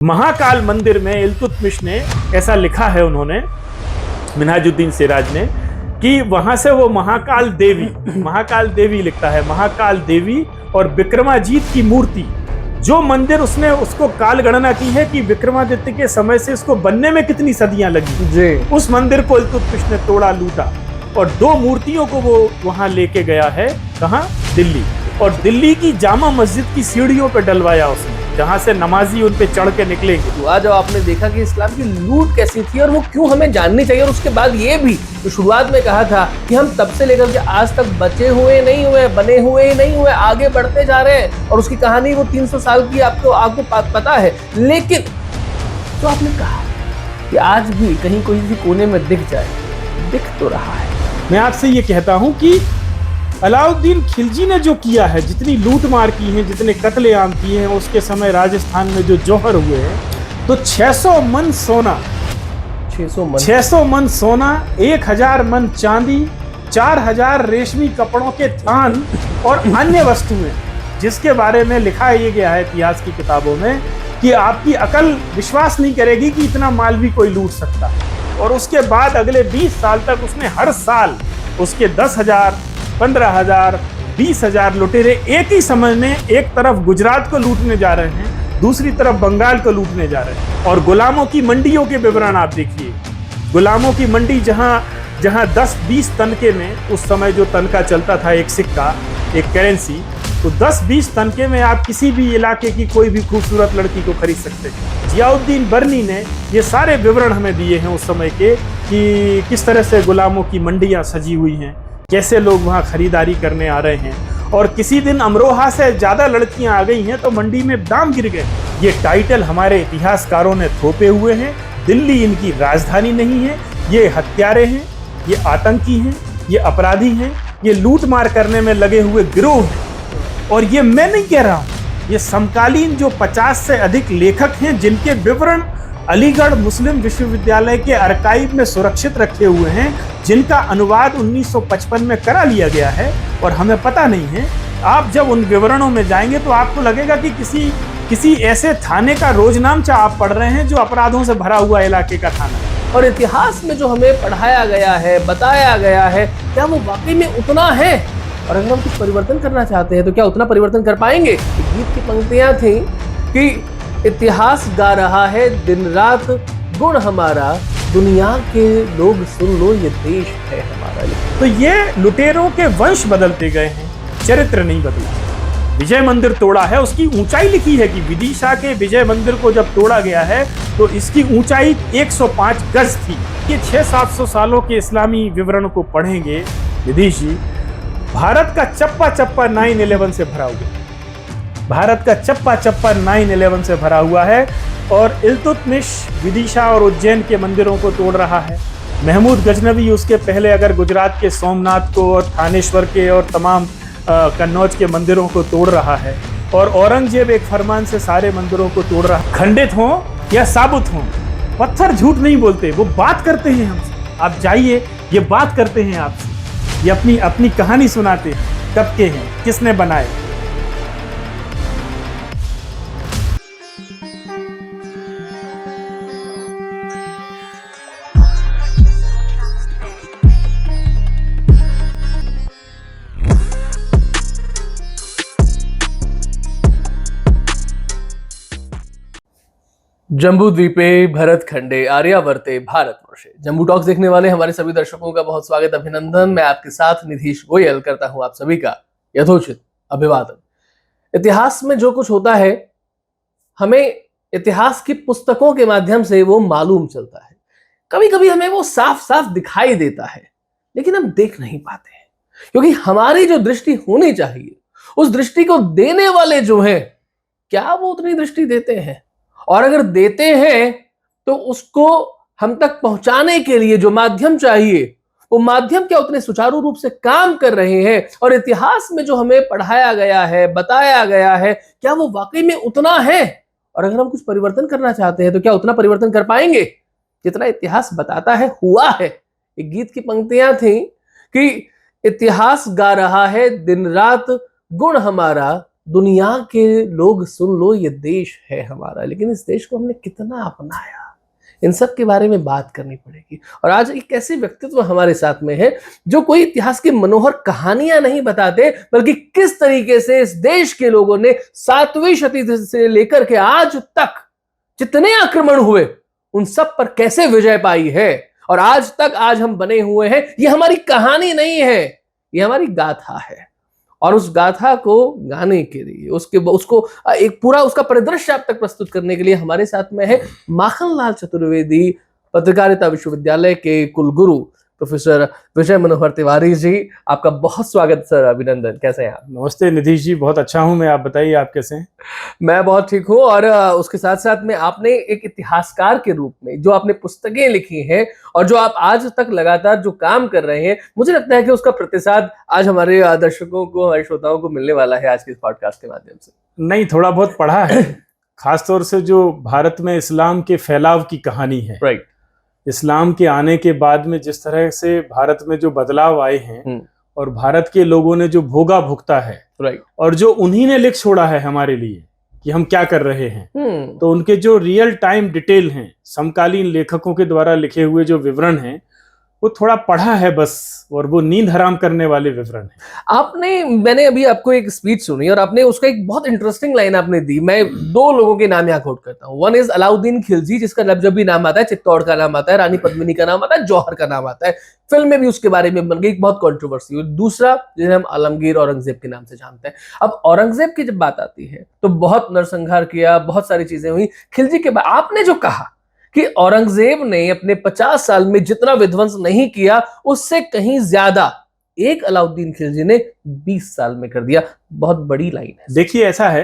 महाकाल मंदिर में इल्तुतमिश ने ऐसा लिखा है, उन्होंने मिन्हाजुद्दीन सिराज ने, कि वहां से वो महाकाल देवी लिखता है, महाकाल देवी और विक्रमाजीत की मूर्ति, जो मंदिर उसने उसको काल गणना की है कि विक्रमादित्य के समय से इसको बनने में कितनी सदियां लगी जी। उस मंदिर को इल्तुतमिश ने तोड़ा, लूटा और दो मूर्तियों को वो वहां लेके गया है। कहाँ? दिल्ली। और दिल्ली की जामा मस्जिद की सीढ़ियों पे डलवाया उसने, जहां से नमाजी उन पे चढ़ के निकलेंगे। तो आज आपने देखा कि इस्लाम की लूट कैसी थी और वो क्यों हमें जाननी चाहिए। और उसके बाद ये भी तो शुरुआत में कहा था कि हम तब से लेकर के आज तक बचे हुए नहीं हुए, बने हुए ही नहीं हुए, आगे बढ़ते जा रहे हैं। और उसकी कहानी वो 300 साल की आपको पता है। लेकिन तो आपने कहा कि आज भी कहीं कोई किसी कोने में दिख जाए, दिख तो रहा है। मैं आपसे ये कहता हूं कि अलाउद्दीन खिलजी ने जो किया है, जितनी लूट मार की है, जितने कत्लेआम किए हैं, उसके समय राजस्थान में जो जौहर हुए हैं, तो 600 मन सोना, 600 मन सोना, 1000 मन चांदी, 4000 रेशमी कपड़ों के थान और अन्य वस्तुएं, जिसके बारे में लिखा ये गया है इतिहास की किताबों में कि आपकी अकल विश्वास नहीं करेगी कि इतना माल भी कोई लूट सकता है। और उसके बाद अगले 20 साल तक उसने हर साल उसके 10,000, 15,000, 20,000 लुटेरे एक ही समय में एक तरफ गुजरात को लूटने जा रहे हैं, दूसरी तरफ बंगाल को लूटने जा रहे हैं। और गुलामों की मंडियों के विवरण आप देखिए, गुलामों की मंडी जहां 10-20 तनके में, उस समय जो तनका चलता था, एक सिक्का, एक करेंसी, तो 10-20 तनके में आप किसी भी इलाके की कोई भी खूबसूरत लड़की को खरीद सकते हैं। जियाउद्दीन बर्नी ने ये सारे विवरण हमें दिए हैं उस समय के, कि किस तरह से गुलामों की मंडियां सजी हुई हैं, कैसे लोग वहां खरीदारी करने आ रहे हैं। और किसी दिन अमरोहा से ज्यादा लड़कियां आ गई हैं तो मंडी में दाम गिर गए। ये टाइटल हमारे इतिहासकारों ने थोपे हुए हैं। दिल्ली इनकी राजधानी नहीं है, ये हत्यारे हैं, ये आतंकी हैं, ये अपराधी हैं, ये लूट मार करने में लगे हुए गिरोह हैं। और ये मैं नहीं कह रहा हूं, ये समकालीन जो 50 से अधिक लेखक हैं, जिनके विवरण अलीगढ़ मुस्लिम विश्वविद्यालय के आर्काइव में सुरक्षित रखे हुए हैं, जिनका अनुवाद 1955 में करा लिया गया है और हमें पता नहीं है। आप जब उन विवरणों में जाएंगे तो आपको लगेगा कि किसी ऐसे थाने का रोजनामचा आप पढ़ रहे हैं जो अपराधों से भरा हुआ इलाके का थाना है। और इतिहास में जो हमें पढ़ाया गया है, बताया गया है, क्या वो वाकई में उतना है? और अगर हम कुछ परिवर्तन करना चाहते हैं तो क्या उतना परिवर्तन कर पाएंगे? गीत की पंक्तियां थी कि इतिहास गा रहा है दिन रात गुण हमारा, दुनिया के लोग सुन लो ये देश है हमारा। तो ये लुटेरों के वंश बदलते गए हैं, चरित्र नहीं बदला। विजय मंदिर तोड़ा है, उसकी ऊंचाई लिखी है कि विदिशा के विजय मंदिर को जब तोड़ा गया है तो इसकी ऊंचाई 105 गज थी। ये 600-700 सालों के इस्लामी विवरण को पढ़ेंगे विदेश जी, भारत का चप्पा चप्पा 9/11 से भरा हुआ, भारत का चप्पा चप्पा 9/11 से भरा हुआ है। और इल्तुतमिश विदिशा और उज्जैन के मंदिरों को तोड़ रहा है। महमूद गजनवी उसके पहले अगर गुजरात के सोमनाथ को और थानेश्वर के और तमाम कन्नौज के मंदिरों को तोड़ रहा है। और औरंगजेब एक फरमान से सारे मंदिरों को तोड़ रहा है। खंडित हों या साबुत हों, पत्थर झूठ नहीं बोलते, वो बात करते हैं हमसे। आप जाइए, ये बात करते हैं आपसे, ये अपनी कहानी सुनाते हैं, कब के हैं, किसने बनाए। जम्बू द्वीपे भरत खंडे आर्यावर्ते भारतवर्षे। जम्बू टॉक्स देखने वाले हमारे सभी दर्शकों का बहुत स्वागत, अभिनंदन। मैं आपके साथ निधीश गोयल करता हूं आप सभी का यथोचित अभिवादन। इतिहास में जो कुछ होता है, हमें इतिहास की पुस्तकों के माध्यम से वो मालूम चलता है। कभी कभी हमें वो साफ साफ दिखाई देता है, लेकिन हम देख नहीं पाते हैं, क्योंकि हमारी जो दृष्टि होनी चाहिए, उस दृष्टि को देने वाले जो हैं, क्या वो उतनी दृष्टि देते हैं? और अगर देते हैं तो उसको हम तक पहुंचाने के लिए जो माध्यम चाहिए, वो माध्यम क्या उतने सुचारू रूप से काम कर रहे हैं? और इतिहास में जो हमें पढ़ाया गया है, बताया गया है, क्या वो वाकई में उतना है? और अगर हम कुछ परिवर्तन करना चाहते हैं तो क्या उतना परिवर्तन कर पाएंगे जितना इतिहास बताता है हुआ है? एक गीत की पंक्तियां थी कि इतिहास गा रहा है दिन रात गुण हमारा, दुनिया के लोग सुन लो, ये देश है हमारा, लेकिन इस देश को हमने कितना अपनाया, इन सब के बारे में बात करनी पड़ेगी। और आज एक ऐसे व्यक्तित्व हमारे साथ में है जो कोई इतिहास की मनोहर कहानियां नहीं बताते, बल्कि किस तरीके से इस देश के लोगों ने 7वीं शताब्दी से लेकर के आज तक जितने आक्रमण हुए उन सब पर कैसे विजय पाई है, और आज तक आज हम बने हुए हैं। ये हमारी कहानी नहीं है, ये हमारी गाथा है। और उस गाथा को गाने के लिए, उसको एक पूरा उसका परिदृश्य आप तक प्रस्तुत करने के लिए हमारे साथ में है माखनलाल चतुर्वेदी, पत्रकारिता विश्वविद्यालय के कुलगुरु प्रोफेसर विजय मनोहर तिवारी जी। आपका बहुत स्वागत सर, अभिनंदन। कैसे हैं आप? नमस्ते निधीश जी, बहुत अच्छा हूं मैं। आप बताइए, आप कैसे हैं? मैं बहुत ठीक हूं। और उसके साथ साथ में आपने एक इतिहासकार के रूप में जो आपने पुस्तकें लिखी हैं और जो आप आज तक लगातार जो काम कर रहे हैं, मुझे लगता है कि उसका प्रतिसाद आज हमारे दर्शकों को, हमारे श्रोताओं को मिलने वाला है आज के इस पॉडकास्ट के माध्यम से। नहीं, थोड़ा बहुत पढ़ा है। खासतौर से जो भारत में इस्लाम के फैलाव की कहानी है, राइट, इस्लाम के आने के बाद में जिस तरह से भारत में जो बदलाव आए हैं और भारत के लोगों ने जो भोगा भुगता है, राइट, और जो उन्हीं ने लिख छोड़ा है हमारे लिए कि हम क्या कर रहे हैं, तो उनके जो रियल टाइम डिटेल हैं, समकालीन लेखकों के द्वारा लिखे हुए जो विवरण हैं, वो थोड़ा पढ़ा है बस, और वो नींद हराम करने वाले विवरण हैं। मैंने अभी आपको एक स्पीच सुनी और आपने उसका एक बहुत इंटरेस्टिंग लाइन आपने दी। मैं 2 लोगों के नाम यहाँ कोट करता हूँ। वन इज अलाउद्दीन खिलजी, जिसका जब भी नाम आता है चित्तौड़ का नाम आता है, रानी पद्मिनी का नाम आता है, जौहर का नाम आता है, फिल्म में भी उसके बारे में बन गई, बहुत कंट्रोवर्सी हुई। दूसरा जिसे हम आलमगीर औरंगजेब के नाम से जानते हैं। अब औरंगजेब की जब बात आती है तो बहुत नरसंहार किया, बहुत सारी चीजें हुई। खिलजी के बाद आपने जो कहा कि औरंगजेब ने अपने 50 साल में जितना विध्वंस नहीं किया, उससे कहीं ज्यादा एक अलाउद्दीन खिलजी ने 20 साल में कर दिया, बहुत बड़ी लाइन है। देखिए, ऐसा है,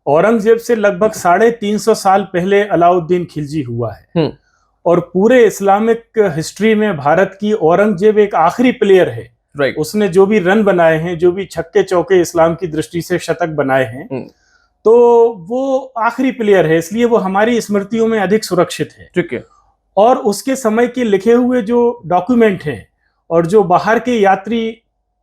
औरंगजेब से लगभग 350 साल पहले अलाउद्दीन खिलजी हुआ है, और पूरे इस्लामिक हिस्ट्री में भारत की औरंगजेब एक आखिरी प्लेयर है। राइट, उसने जो भी रन बनाए हैं, जो भी छक्के चौके इस्लाम की दृष्टि से शतक बनाए हैं, तो वो आखिरी प्लेयर है, इसलिए वो हमारी स्मृतियों में अधिक सुरक्षित है। ठीक है। और उसके समय के लिखे हुए जो डॉक्यूमेंट हैं और जो बाहर के यात्री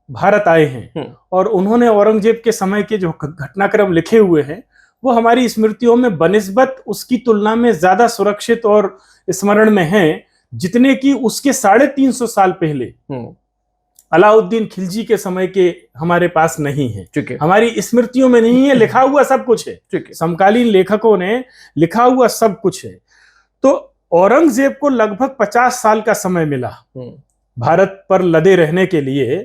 भारत आए हैं और उन्होंने औरंगजेब के समय के जो घटनाक्रम लिखे हुए हैं, वो हमारी स्मृतियों में बनिस्बत उसकी तुलना में ज्यादा सुरक्षित और स्मरण में हैं, जितने कि उसके 350 साल पहले अलाउद्दीन खिलजी के समय के हमारे पास नहीं है। हमारी स्मृतियों में नहीं है, लिखा हुआ सब कुछ है, समकालीन लेखकों ने लिखा हुआ सब कुछ है। तो औरंगजेब को लगभग 50 साल का समय मिला भारत पर लदे रहने के लिए,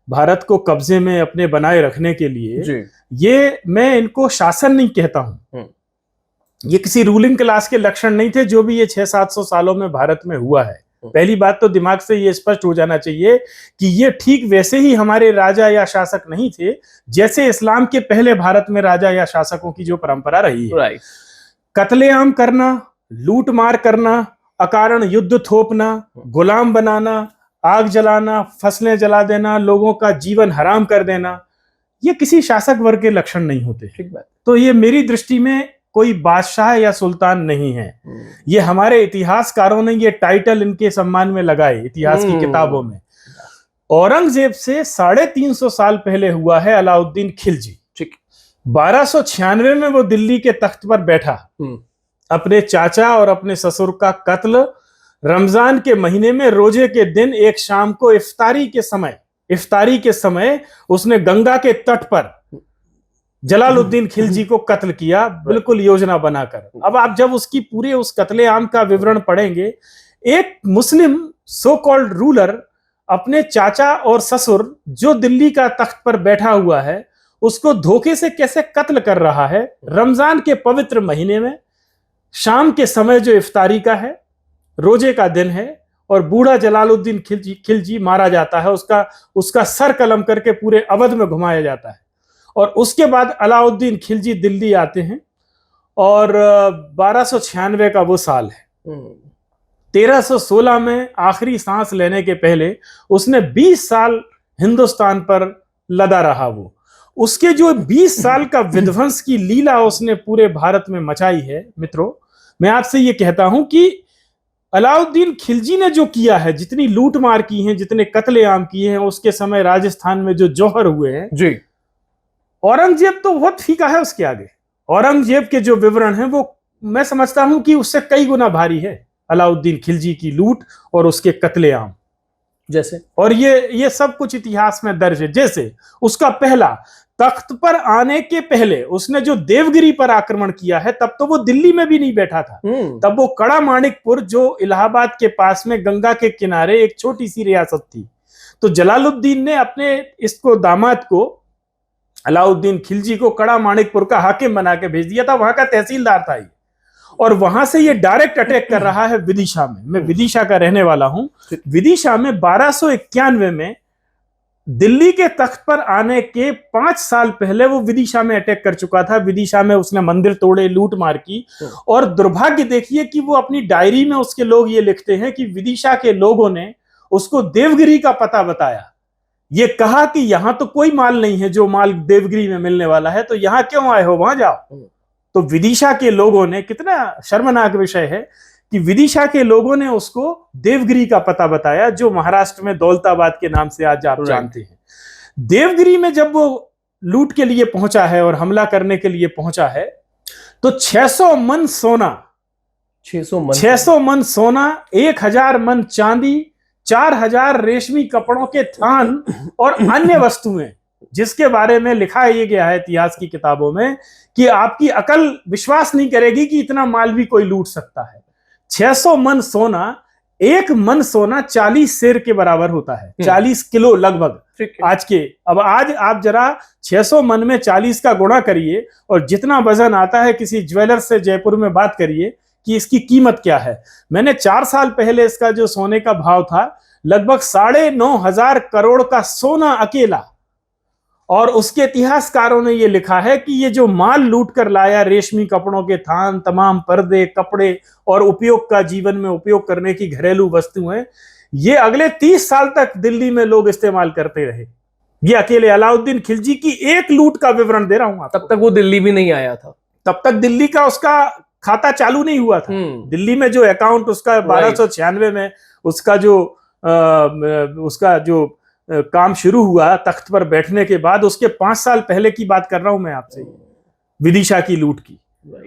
भारत को कब्जे में अपने बनाए रखने के लिए। ये मैं इनको शासन नहीं कहता हूं, ये किसी रूलिंग क्लास के लक्षण नहीं थे जो भी ये 600-700 सालों में भारत में हुआ है। पहली बात तो दिमाग से ये स्पष्ट हो जाना चाहिए कि ये ठीक वैसे ही हमारे राजा या शासक नहीं थे जैसे इस्लाम के पहले भारत में राजा या शासकों की जो परंपरा रही है। कत्लेआम करना, लूट मार करना, अकारण युद्ध थोपना, गुलाम बनाना, आग जलाना, फसलें जला देना, लोगों का जीवन हराम कर देना, ये किसी शासक वर्ग के लक्षण नहीं होते। ठीक बात। तो ये मेरी दृष्टि में कोई बादशाह या सुल्तान नहीं है। ये हमारे इतिहासकारों ने ये टाइटल इनके सम्मान में लगाए इतिहास की किताबों में। औरंगजेब से 350 साल पहले हुआ है अलाउद्दीन खिलजी। 1296 में वो दिल्ली के तख्त पर बैठा, अपने चाचा और अपने ससुर का कत्ल रमजान के महीने में रोजे के दिन एक शाम को इफ्तारी के समय उसने गंगा के तट पर जलालुद्दीन खिलजी को कत्ल किया, बिल्कुल योजना बनाकर। अब आप जब उसकी पूरे उस कत्लेआम का विवरण पढ़ेंगे, एक मुस्लिम सो कॉल्ड रूलर अपने चाचा और ससुर जो दिल्ली का तख्त पर बैठा हुआ है उसको धोखे से कैसे कत्ल कर रहा है। रमजान के पवित्र महीने में शाम के समय जो इफ्तारी का है, रोजे का दिन है, और बूढ़ा जलालुद्दीन खिलजी मारा जाता है, उसका सर कलम करके पूरे अवध में घुमाया जाता है। और उसके बाद अलाउद्दीन खिलजी दिल्ली आते हैं और 1296 का वो साल है। 1316 में आखिरी सांस लेने के पहले उसने 20 साल हिंदुस्तान पर लदा रहा। वो उसके जो 20 साल का विध्वंस की लीला उसने पूरे भारत में मचाई है। मित्रों, मैं आपसे ये कहता हूं कि अलाउद्दीन खिलजी ने जो किया है, जितनी लूट मार की है, जितने कत्लेआम किए हैं, उसके समय राजस्थान में जो जौहर हुए हैं जी, औरंगजेब तो बहुत फीका है उसके आगे। औरंगजेब के जो विवरण हैं वो मैं समझता हूं कि उससे कई गुना भारी है अलाउद्दीन खिलजी की लूट और उसके कत्लेआम जैसे। और ये सब कुछ इतिहास में दर्ज है। जैसे उसका पहला तख्त पर आने के पहले उसने जो देवगिरी पर आक्रमण किया है, तब तो वो दिल्ली में भी नहीं बैठा था। तब वो कड़ा माणिकपुर जो इलाहाबाद के पास में गंगा के किनारे एक छोटी सी रियासत थी। तो जलालुद्दीन ने अपने इसको दामाद को अलाउद्दीन खिलजी को कड़ा माणिकपुर का हाकिम बना के भेज दिया था। वहां का तहसीलदार था ये, और वहां से ये डायरेक्ट अटैक कर रहा है विदिशा में। मैं विदिशा का रहने वाला हूं। विदिशा में 1291 में दिल्ली के तख्त पर आने के 5 साल पहले वो विदिशा में अटैक कर चुका था। विदिशा में उसने मंदिर तोड़े, लूट मार की। और दुर्भाग्य देखिए कि वो अपनी डायरी में उसके लोग ये लिखते हैं कि विदिशा के लोगों ने उसको देवगिरी का पता बताया। ये कहा कि यहां तो कोई माल नहीं है जो माल देवगिरी में मिलने वाला है, तो यहां क्यों आए हो, वहां जाओ। तो विदिशा के लोगों ने, कितना शर्मनाक विषय है कि विदिशा के लोगों ने उसको देवगिरी का पता बताया, जो महाराष्ट्र में दौलताबाद के नाम से आज आप जानते हैं। देवगिरी में जब वो लूट के लिए पहुंचा है और हमला करने के लिए पहुंचा है, तो 600 मन सोना, 600 मन सोना, 1000 मन चांदी, 4000 रेशमी कपड़ों के थान और अन्य वस्तुएं, जिसके बारे में लिखा ये गया है इतिहास की किताबों में कि आपकी अकल विश्वास नहीं करेगी कि इतना माल भी कोई लूट सकता है। 600 मन सोना, एक मन सोना 40 सेर के बराबर होता है, 40 किलो लगभग आज के। अब आज आप जरा 600 मन में 40 का गुणा करिए और जितना वजन आता है, किसी ज्वेलर से जयपुर में बात करिए कि इसकी कीमत क्या है। मैंने 4 साल पहले इसका जो सोने का भाव था, लगभग 9,500 करोड़ का सोना अकेला। और उसके इतिहासकारों ने ये लिखा है कि ये जो माल लूट कर लाया, रेशमी कपड़ों के थान, तमाम पर्दे, कपड़े और उपयोग का, जीवन में उपयोग करने की घरेलू वस्तुएं, ये अगले 30 साल तक दिल्ली में लोग इस्तेमाल करते रहे। ये अकेले अलाउद्दीन खिलजी की एक लूट का विवरण दे रहा हूं। तब तक वो दिल्ली भी नहीं आया था, तब तक दिल्ली का उसका खाता चालू नहीं हुआ था। दिल्ली में जो अकाउंट उसका 1296 में उसका जो काम शुरू हुआ तख्त पर बैठने के बाद, उसके 5 साल पहले की बात कर रहा हूं मैं आपसे, विदिशा की लूट की,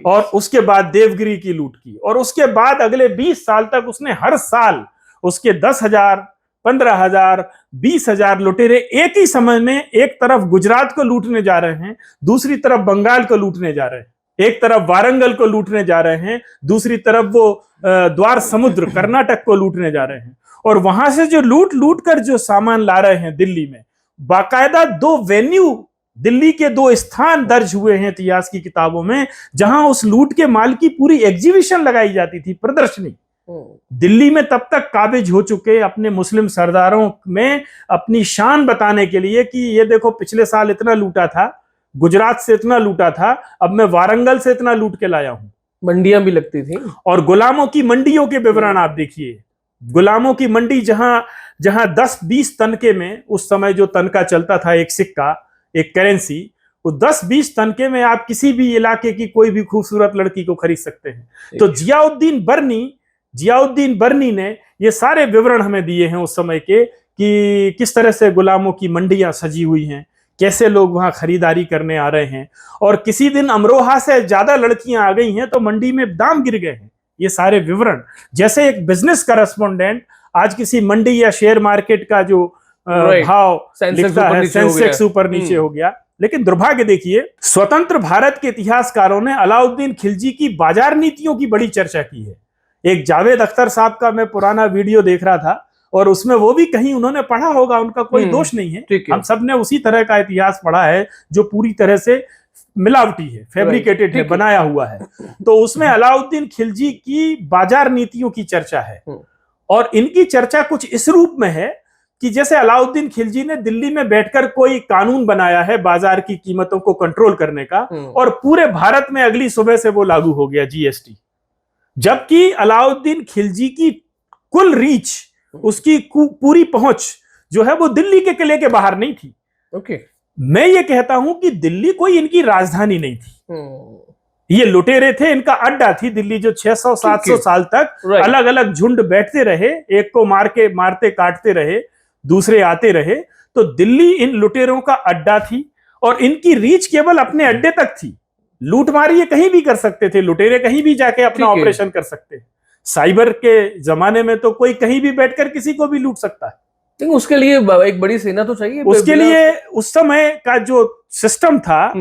और उसके बाद देवगिरी की लूट की, और उसके बाद अगले 20 साल तक उसने हर साल उसके 10,000, 15,000, 20,000 लुटेरे एक ही समय में एक तरफ गुजरात को लूटने जा रहे हैं, दूसरी तरफ बंगाल को लूटने जा रहे हैं, एक तरफ वारंगल को लूटने जा रहे हैं, दूसरी तरफ वो द्वार समुद्र कर्नाटक को लूटने जा रहे हैं। और वहां से जो लूट कर जो सामान ला रहे हैं दिल्ली में, बाकायदा 2 वेन्यू, दिल्ली के 2 स्थान दर्ज हुए हैं इतिहास की किताबों में, जहां उस लूट के माल की पूरी एग्जीबिशन लगाई जाती थी, प्रदर्शनी। दिल्ली में तब तक काबिज हो चुके अपने मुस्लिम सरदारों में अपनी शान बताने के लिए कि ये देखो, पिछले साल इतना लूटा था, गुजरात से इतना लूटा था, अब मैं वारंगल से इतना लूट के लाया हूं। मंडियां भी लगती थी, और गुलामों की मंडियों के विवरण आप देखिए। गुलामों की मंडी जहां 10-20 तनके में, उस समय जो तनका चलता था, एक सिक्का, एक करेंसी, वो 10-20 तनके में आप किसी भी इलाके की कोई भी खूबसूरत लड़की को खरीद सकते हैं। तो जियाउद्दीन बर्नी ने ये सारे विवरण हमें दिए हैं उस समय के, कि किस तरह से गुलामों की मंडियां सजी हुई हैं, कैसे लोग वहां खरीदारी करने आ रहे हैं, और किसी दिन अमरोहा से ज्यादा लड़कियां आ गई हैं तो मंडी में दाम गिर गए हैं। ये सारे विवरण, जैसे एक बिजनेस करेस्पोंडेंट आज किसी मंडी या शेयर मार्केट का जो भाव लिखता है, सेंसेक्स ऊपर नीचे हो गया। लेकिन दुर्भाग्य देखिए, स्वतंत्र भारत के इतिहासकारों ने अलाउद्दीन खिलजी की बाजार नीतियों की बड़ी चर्चा की है। एक जावेद अख्तर साहब का मैं पुराना वीडियो देख रहा था, और उसमें वो भी कहीं उन्होंने पढ़ा होगा, उनका कोई दोष नहीं है, हम सब ने उसी तरह का इतिहास पढ़ा है जो पूरी तरह से मिलावटी है, फैब्रिकेटेड है, बनाया हुआ है। तो उसमें अलाउद्दीन खिलजी की बाजार नीतियों की चर्चा है, और इनकी चर्चा कुछ इस रूप में है कि जैसे अलाउद्दीन खिलजी ने दिल्ली में बैठकर कोई कानून बनाया है बाजार की कीमतों को कंट्रोल करने का, और पूरे भारत में अगली सुबह से वो लागू हो गया, जीएसटी। जबकि अलाउद्दीन खिलजी की कुल रीच, उसकी पूरी पहुंच जो है वो दिल्ली के किले के बाहर नहीं थी। मैं ये कहता हूं कि दिल्ली कोई इनकी राजधानी नहीं थी, ये लुटेरे थे, इनका अड्डा थी दिल्ली, जो 600-700 साल तक अलग अलग झुंड बैठते रहे, एक को मारते काटते रहे, दूसरे आते रहे। तो दिल्ली इन लुटेरों का अड्डा थी, और इनकी रीच केवल अपने अड्डे तक थी। लूटमारी ये कहीं भी कर सकते थे, लुटेरे कहीं भी जाके अपना ऑपरेशन कर सकते हैं। साइबर के जमाने में तो कोई कहीं भी बैठकर किसी को भी लूट सकता है। लेकिन उसके लिए एक बड़ी सेना तो चाहिए। उसके लिए उस समय का जो सिस्टम था,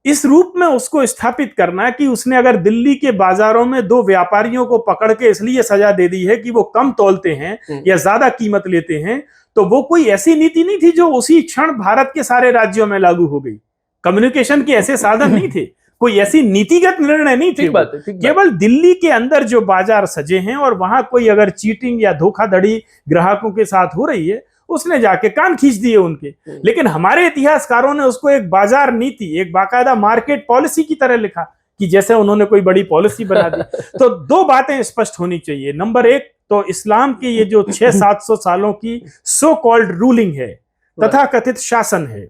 इस रूप में उसको स्थापित करना कि उसने अगर दिल्ली के बाजारों में दो व्यापारियों को पकड़ के इसलिए सजा दे दी है कि वो कम तौलते हैं या ज्यादा कीमत लेते हैं, तो वो कोई ऐसी नीति नहीं थी जो उसी क्षण भारत के सारे राज्यों में लागू हो गई। कम्युनिकेशन के ऐसे साधन नहीं थे, कोई ऐसी नीतिगत निर्णय नहीं थे। केवल दिल्ली के अंदर जो बाजार सजे हैं और वहां कोई अगर चीटिंग या धोखाधड़ी ग्राहकों के साथ हो रही है, उसने जाके कान खींच दिए उनके। लेकिन हमारे इतिहासकारों ने उसको एक बाजार नीति, एक बाकायदा मार्केट पॉलिसी की तरह लिखा कि जैसे उन्होंने कोई बड़ी पॉलिसी बना दी। तो दो बातें स्पष्ट होनी चाहिए। नंबर एक तो इस्लाम के ये जो 600-700 सालों की सो कॉल्ड रूलिंग है, तथा कथित शासन है,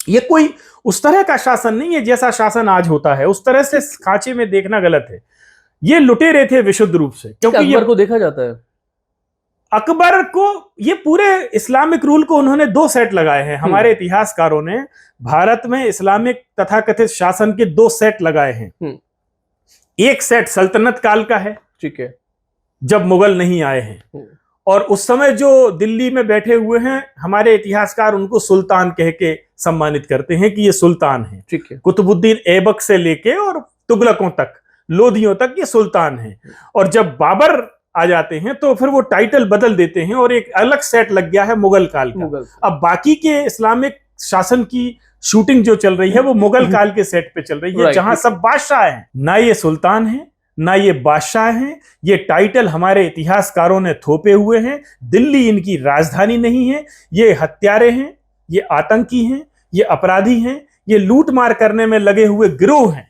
ये कोई उस तरह का शासन नहीं है जैसा शासन आज होता है। उस तरह से खांचे में देखना गलत है। ये लुटेरे थे विशुद्ध रूप से, क्योंकि अकबर को देखा जाता है। अकबर को ये पूरे इस्लामिक रूल को उन्होंने दो सेट लगाए हैं। हमारे इतिहासकारों ने भारत में इस्लामिक तथाकथित शासन के दो सेट लगाए हैं। एक सेट सल्तनत काल का है, ठीक है, जब मुगल नहीं आए हैं, और उस समय जो दिल्ली में बैठे हुए हैं हमारे इतिहासकार उनको सुल्तान कह के सम्मानित करते हैं कि ये सुल्तान है। ठीक है, कुतुबुद्दीन ऐबक से लेके और तुगलकों तक, लोधियों तक ये सुल्तान है। और जब बाबर आ जाते हैं तो फिर वो टाइटल बदल देते हैं और एक अलग सेट लग गया है मुगल काल का। अब बाकी के इस्लामिक शासन की शूटिंग जो चल रही है वो मुगल काल के सेट पे चल रही है, जहां सब बादशाह हैं। ना ये सुल्तान है ना ये बादशाह हैं, ये टाइटल हमारे इतिहासकारों ने थोपे हुए हैं। दिल्ली इनकी राजधानी नहीं है, ये हत्यारे हैं, ये आतंकी हैं, ये अपराधी हैं, ये लूट मार करने में लगे हुए गिरोह हैं।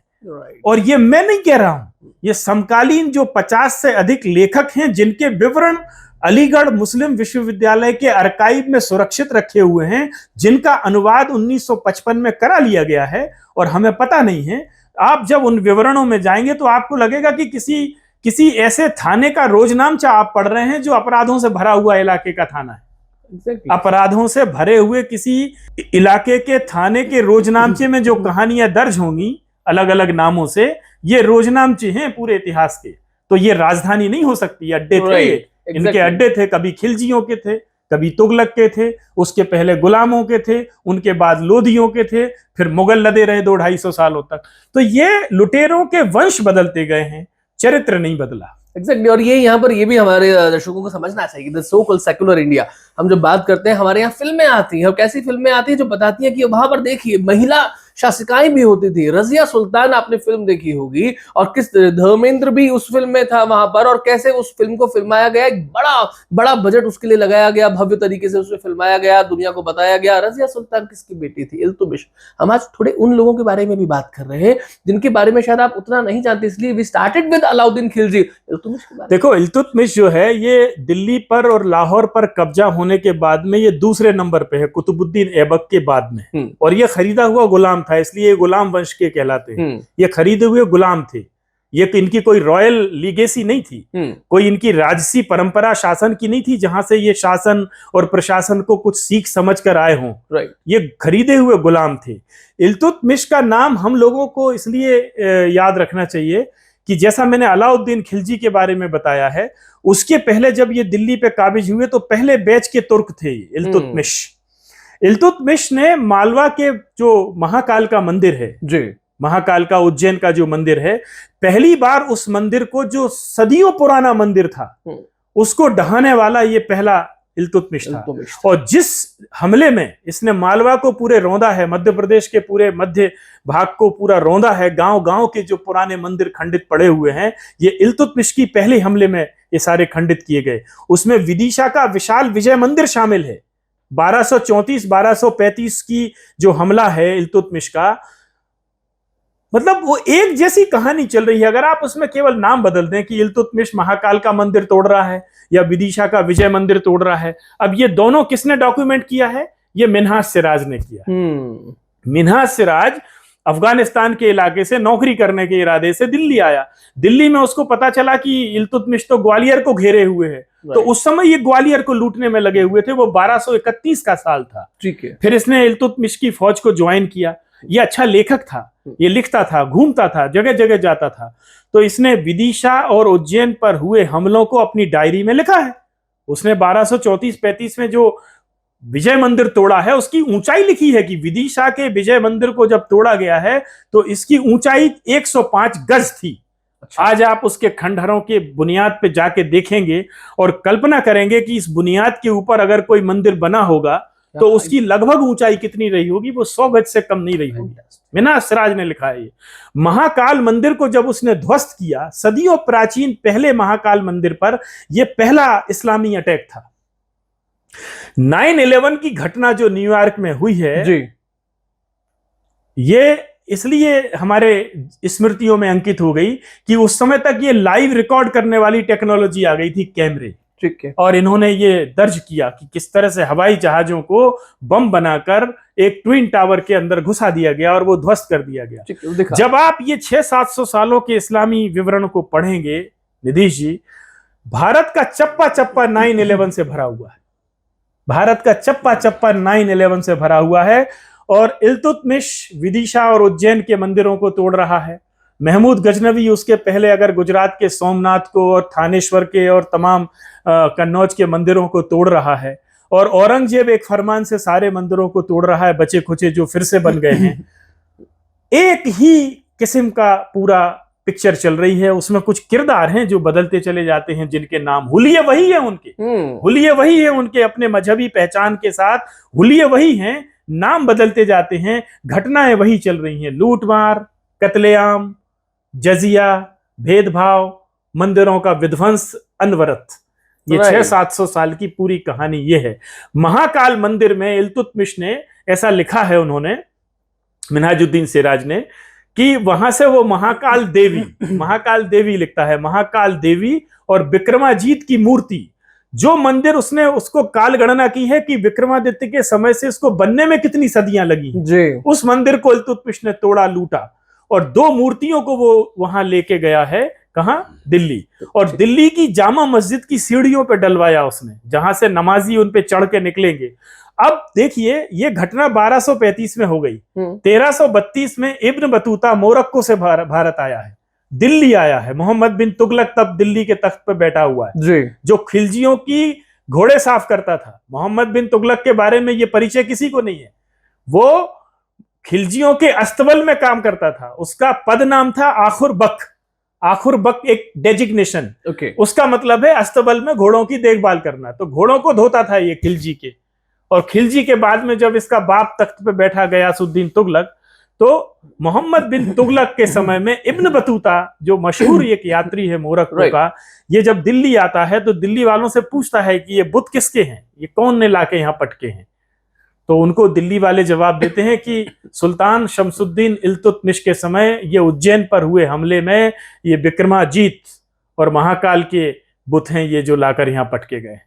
और ये मैं नहीं कह रहा हूं, ये समकालीन जो 50 से अधिक लेखक हैं जिनके विवरण अलीगढ़ मुस्लिम विश्वविद्यालय के आर्काइव में सुरक्षित रखे हुए हैं, जिनका अनुवाद 1955 में करा लिया गया है और हमें पता नहीं है। आप जब उन विवरणों में जाएंगे तो आपको लगेगा कि किसी ऐसे थाने का रोजनामचा आप पढ़ रहे हैं जो अपराधों से भरा हुआ इलाके का थाना है। अपराधों से भरे हुए किसी इलाके के थाने के रोजनामचे में जो कहानियां दर्ज होंगी अलग अलग नामों से, ये रोजनामचे हैं पूरे इतिहास के। तो ये राजधानी नहीं हो सकती, अड्डे थे। इनके अड्डे थे, कभी खिलजियों के थे, कभी तुगलक के थे, उसके पहले गुलामों के थे, उनके बाद लोधियों के थे, फिर मुगल लदे रहे 200-250 सालों तक। तो ये लुटेरों के वंश बदलते गए हैं, चरित्र नहीं बदला। एग्जैक्टली। और ये यहाँ पर ये भी हमारे दर्शकों को समझना चाहिए, the so called secular India. हम जब बात करते हैं हमारे यहाँ फिल्में आती हैं, और कैसी फिल्में आती हैं जो बताती हैं कि वहां पर देखिए महिला शासिकाएं भी होती थी। रजिया सुल्तान आपने फिल्म देखी होगी, और किस धर्मेंद्र भी उस फिल्म में था वहां पर, और कैसे उस फिल्म को फिल्माया गया। एक बड़ा बजट उसके लिए लगाया गया, भव्य तरीके से उसे फिल्माया गया, दुनिया को बताया गया। रजिया सुल्तान किसकी बेटी थी? इल्तुतमिश। हम आज थोड़े उन लोगों के बारे में भी बात कर रहे हैं जिनके बारे में शायद आप उतना नहीं जानते, इसलिए we started with Alauddin Khilji. Iltutmish के बारे में देखो, इल्तुतमिश जो है ये दिल्ली पर और लाहौर पर कब्जा होने के बाद में ये दूसरे नंबर पे है, कुतुबुद्दीन ऐबक के बाद में। और ये खरीदा हुआ गुलाम था, इसलिए गुलाम वंश के कहलाते हैं। ये खरीदे हुए गुलाम थे, ये इनकी कोई रॉयल लीगेसी नहीं थी, कोई इनकी राजसी परंपरा शासन की नहीं थी जहां से ये शासन और प्रशासन को कुछ सीख समझ कर आए हों। ये खरीदे हुए गुलाम थे। इल्तुतमिश का नाम हम लोगों को इसलिए याद रखना चाहिए कि जैसा मैंने अलाउद्दीन खिलजी के बारे में बताया है, उसके पहले जब ये दिल्ली पे काबिज हुए तो पहले बैच के तुर्क थे इल्तुतमिश। इल्तुतमिश ने मालवा के जो महाकाल का मंदिर है जी, महाकाल का उज्जैन का जो मंदिर है, पहली बार उस मंदिर को, जो सदियों पुराना मंदिर था, उसको ढहाने वाला ये पहला इल्तुतमिश था। और जिस हमले में इसने मालवा को पूरे रौंदा है, मध्य प्रदेश के पूरे मध्य भाग को पूरा रौंदा है, गांव गांव के जो पुराने मंदिर खंडित पड़े हुए हैं, ये इल्तुतमिश की पहले हमले में ये सारे खंडित किए गए। उसमें विदिशा का विशाल विजय मंदिर शामिल है। 1234-1235 की जो हमला है इल्तुतमिश का, मतलब वो एक जैसी कहानी चल रही है। अगर आप उसमें केवल नाम बदल दें कि इल्तुतमिश महाकाल का मंदिर तोड़ रहा है या विदिशा का विजय मंदिर तोड़ रहा है, अब ये दोनों किसने डॉक्यूमेंट किया है? ये मिन्हाज सिराज ने किया। मिन्हाज सिराज अफगानिस्तान के इलाके से नौकरी करने के इरादे से दिल्ली आया। दिल्ली में उसको पता चला कि इल्तुतमिश तो ग्वालियर को घेरे हुए है, तो उस समय ये ग्वालियर को लूटने में लगे हुए थे। वो 1231 का साल था। ठीक है। फिर इसने इल्तुतमिश की फौज को ज्वाइन किया। ये अच्छा लेखक था, ये लिखता था, घूमता था, जगह जगह जाता था। तो इसने विदिशा और उज्जैन पर हुए हमलों को अपनी डायरी में लिखा है। उसने 1234-35 में जो विजय मंदिर तोड़ा है उसकी ऊंचाई लिखी है कि विदिशा के विजय मंदिर को जब तोड़ा गया है तो इसकी ऊंचाई 105 गज थी। आज आप उसके खंडहरों के बुनियाद पे जाके देखेंगे और कल्पना करेंगे कि इस बुनियाद के ऊपर अगर कोई मंदिर बना होगा तो उसकी लगभग ऊंचाई कितनी रही होगी, वो 100 गज से कम नहीं रही होगी। मीना सिराज ने लिखा है ये। महाकाल मंदिर को जब उसने ध्वस्त किया, सदियों प्राचीन पहले महाकाल मंदिर पर यह पहला इस्लामी अटैक था। 9/11 की घटना जो न्यूयॉर्क में हुई है जी, ये इसलिए हमारे स्मृतियों में अंकित हो गई कि उस समय तक ये लाइव रिकॉर्ड करने वाली टेक्नोलॉजी आ गई थी, कैमरे। ठीक है। और इन्होंने ये दर्ज किया कि किस तरह से हवाई जहाजों को बम बनाकर एक ट्विन टावर के अंदर घुसा दिया गया और वो ध्वस्त कर दिया गया। जब आप ये 600-700 सालों के इस्लामी विवरण को पढ़ेंगे निधीश जी, भारत का चप्पा चप्पा 9/11 से भरा हुआ है। भारत का चप्पा चप्पा 9/11 से भरा हुआ है। और इल्तुतमिश विदिशा और उज्जैन के मंदिरों को तोड़ रहा है। महमूद गजनवी उसके पहले अगर गुजरात के सोमनाथ को और थानेश्वर के और तमाम कन्नौज के मंदिरों को तोड़ रहा है। और औरंगजेब एक फरमान से सारे मंदिरों को तोड़ रहा है, बचे खुचे जो फिर से बन गए हैं। एक ही किस्म का पूरा पिक्चर चल रही है। उसमें कुछ किरदार हैं जो बदलते चले जाते हैं, जिनके नाम हुलिये वही है उनके, हुलिये वही है उनके, अपने मजहबी पहचान के साथ हुलिये वही हैं, नाम बदलते जाते हैं, घटनाएं वही चल रही हैं। लूटमार, कत्लेआम, जजिया, भेदभाव, मंदिरों का विध्वंस, अनवरत। ये 600-700 साल की पूरी कहानी ये है। महाकाल मंदिर में इल्तुतमिश ने ऐसा लिखा है उन्होंने, मिन्हाजुद्दीन सिराज ने, कि वहां से वो महाकाल देवी लिखता है, महाकाल देवी और विक्रमाजीत की मूर्ति, जो मंदिर उसने उसको काल गणना की है कि विक्रमादित्य के समय से इसको बनने में कितनी सदियां लगी जी। उस मंदिर को इल्तुतमिश ने तोड़ा, लूटा और 2 मूर्तियों को वो वहां लेके गया है। कहां? दिल्ली। और दिल्ली की जामा मस्जिद की सीढ़ियों पे डलवाया उसने, जहां से नमाजी उन पे चढ़ के निकलेंगे। अब देखिए ये घटना 1235 में हो गई। 1332 में इब्न बतूता मोरक्को से भारत आया है, दिल्ली आया है। मोहम्मद बिन तुगलक तब दिल्ली के तख्त पर बैठा हुआ है जी। जो खिलजियों की घोड़े साफ करता था। मोहम्मद बिन तुगलक के बारे में ये परिचय किसी को नहीं है। वो खिलजियों के अस्तबल में काम करता था। उसका पद नाम था आखुर बक। आखुर बक एक डेजिग्नेशन, उसका मतलब है अस्तबल में घोड़ों की देखभाल करना। तो घोड़ों को धोता था ये खिलजी के। और खिलजी के बाद में जब इसका बाप तख्त पे बैठा गयासुद्दीन तुगलक, तो मोहम्मद बिन तुगलक के समय में इब्न बतूता, जो मशहूर एक यात्री है मोरक्को का, ये जब दिल्ली आता है तो दिल्ली वालों से पूछता है कि ये बुत किसके हैं, ये कौन ने लाके यहाँ पटके हैं। तो उनको दिल्ली वाले जवाब देते हैं कि सुल्तान शमसुद्दीन इल्तुतमिश के समय ये उज्जैन पर हुए हमले में ये विक्रमाजीत और महाकाल के बुत हैं, ये जो लाकर यहाँ पटके गए।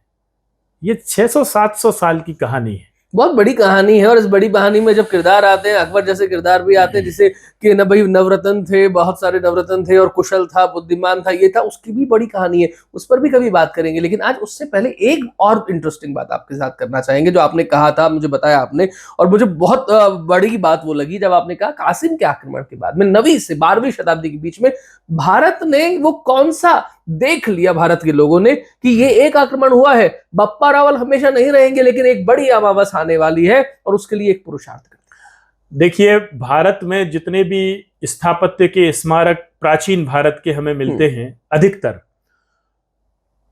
ये 600-700 साल की कहानी है, बहुत बड़ी कहानी है। और इस बड़ी कहानी में जब किरदार आते हैं, अकबर जैसे किरदार भी आते हैं, जिसे कि न भाई नवरत्न थे, बहुत सारे नवरत्न थे, और कुशल था, बुद्धिमान था, ये था, उसकी भी बड़ी कहानी है, उस पर भी कभी बात करेंगे। लेकिन आज उससे पहले एक और इंटरेस्टिंग बात आपके साथ करना चाहेंगे, जो आपने कहा था, मुझे बताया आपने, और मुझे बहुत बड़ी बात वो लगी जब आपने कहा कासिम के आक्रमण के बाद में 9वीं से 12वीं शताब्दी के बीच में भारत ने वो कौन सा देख लिया, भारत के लोगों ने, कि ये एक आक्रमण हुआ है, बप्पा रावल हमेशा नहीं रहेंगे, लेकिन एक बड़ी अमावस आने वाली है, और उसके लिए एक पुरुषार्थ करते। देखिए, भारत में जितने भी स्थापत्य के स्मारक प्राचीन भारत के हमें मिलते हैं, अधिकतर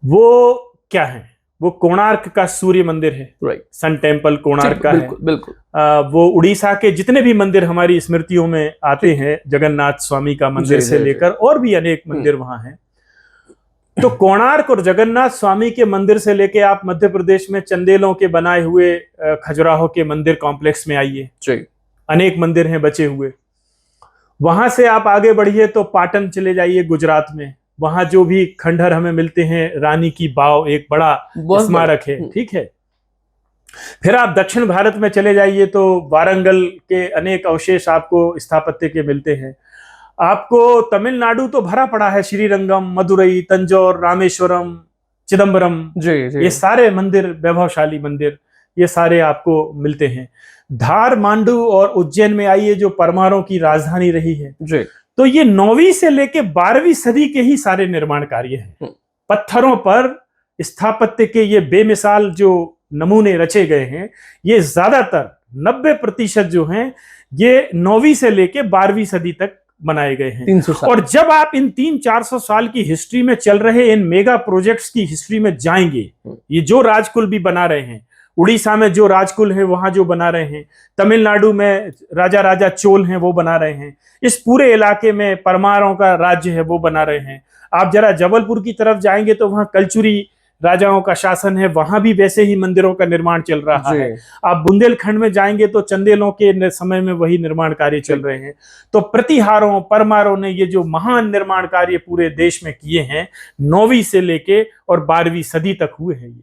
वो क्या है? वो कोणार्क का सूर्य मंदिर है, सन टेम्पल कोणार्क का है। बिल्कुल। वो उड़ीसा के जितने भी मंदिर हमारी स्मृतियों में आते हैं, जगन्नाथ स्वामी का मंदिर से लेकर और भी अनेक मंदिर वहां हैं। तो कोणार्क और जगन्नाथ स्वामी के मंदिर से लेके आप मध्य प्रदेश में चंदेलों के बनाए हुए खजुराहो के मंदिर कॉम्प्लेक्स में आइए, अनेक मंदिर हैं बचे हुए। वहां से आप आगे बढ़िए तो पाटन चले जाइए गुजरात में, वहां जो भी खंडहर हमें मिलते हैं, रानी की बाव एक बड़ा स्मारक है, ठीक है। फिर आप दक्षिण भारत में चले जाइए तो वारंगल के अनेक अवशेष आपको स्थापत्य के मिलते हैं। आपको तमिलनाडु तो भरा पड़ा है, श्रीरंगम, मदुरई, तंजौर, रामेश्वरम, चिदम्बरम, जी जी ये सारे मंदिर, वैभवशाली मंदिर, ये सारे आपको मिलते हैं। धार, मांडू और उज्जैन में आइए जो परमारों की राजधानी रही है, जी। तो ये 9वीं से लेके 12वीं सदी के ही सारे निर्माण कार्य हैं। पत्थरों पर स्थापत्य के ये बेमिसाल जो नमूने रचे गए हैं, ये ज्यादातर 90% जो हैं ये 9वीं से लेके 12वीं सदी तक बनाए गए हैं। 300 साल। और जब आप इन 300-400 साल की हिस्ट्री में चल रहे इन मेगा प्रोजेक्ट्स की हिस्ट्री में जाएंगे, ये जो राजकुल भी बना रहे हैं, उड़ीसा में जो राजकुल है वहां जो बना रहे हैं, तमिलनाडु में राजा राजा चोल हैं वो बना रहे हैं, इस पूरे इलाके में परमारों का राज्य है वो बना रहे हैं। आप जरा जबलपुर की तरफ जाएंगे तो वहां कलचुरी राजाओं का शासन है, वहां भी वैसे ही मंदिरों का निर्माण चल रहा है। आप बुंदेलखंड में जाएंगे तो चंदेलों के समय में वही निर्माण कार्य चल रहे हैं। तो प्रतिहारों, परमारों ने ये जो महान निर्माण कार्य पूरे देश में किए हैं, 9वीं से लेके और 12वीं सदी तक हुए हैं ये।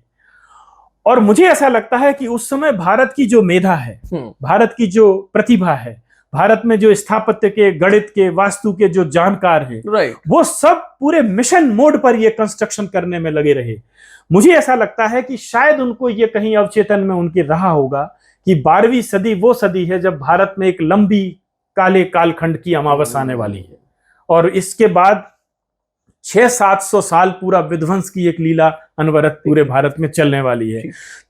और मुझे ऐसा लगता है कि उस समय भारत की जो मेधा है, भारत की जो प्रतिभा है, भारत में जो स्थापत्य के, गणित के, वास्तु के जो जानकार हैं, वो सब पूरे मिशन मोड पर ये कंस्ट्रक्शन करने में लगे रहे। मुझे ऐसा लगता है कि शायद उनको ये कहीं अवचेतन में उनके रहा होगा कि 12वीं सदी वो सदी है जब भारत में एक लंबी काले कालखंड की अमावस आने वाली है, और इसके बाद 600-700 साल पूरा विध्वंस की एक लीला अनवरत पूरे भारत में चलने वाली है।